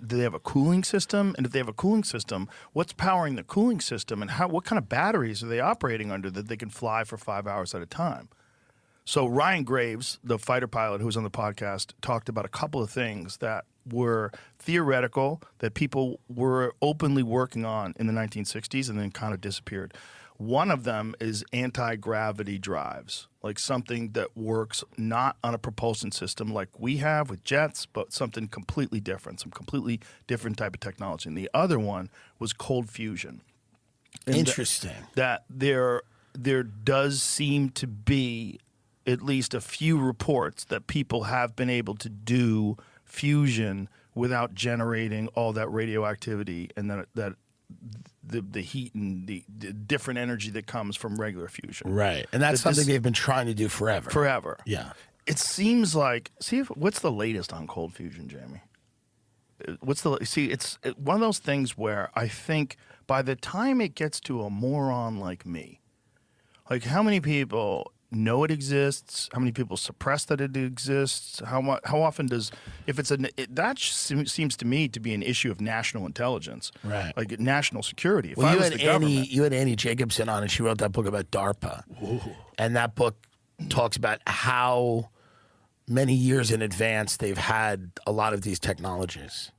do they have a cooling system? And if they have a cooling system, what's powering the cooling system? And what kind of batteries are they operating under that they can fly for 5 hours at a time? So Ryan Graves, the fighter pilot who was on the podcast, talked about a couple of things that were theoretical that people were openly working on in the 1960s and then kind of disappeared. One of them is anti-gravity drives, like something that works not on a propulsion system like we have with jets, but something completely different, some completely different type of technology. And the other one was cold fusion. And Interesting. That there does seem to be at least a few reports that people have been able to do fusion without generating all that radioactivity and that the heat and the different energy that comes from regular fusion. Right. And that's something they've been trying to do forever. Forever. Yeah. It seems like, what's the latest on cold fusion, Jamie? It's one of those things where I think by the time it gets to a moron like me, like how many people know it exists? How many people suppress that it exists? How often does, if it's that seems to me to be an issue of national intelligence, right? Like national security. If well, you had Annie Jacobson on, and she wrote that book about DARPA. Ooh. And that book talks about how many years in advance they've had a lot of these technologies.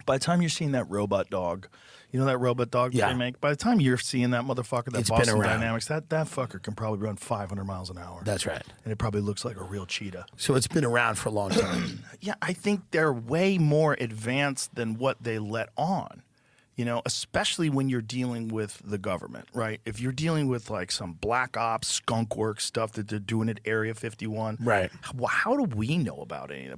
By the time you're seeing that robot dog, you know that robot dog that they make? By the time you're seeing that motherfucker, that Boston Dynamics, that fucker can probably run 500 miles an hour. That's right. And it probably looks like a real cheetah. So it's been around for a long time. Yeah, I think they're way more advanced than what they let on. You know, especially when you're dealing with the government, right? If you're dealing with like some black ops, skunk work stuff that they're doing at Area 51, right? How do we know about any of that?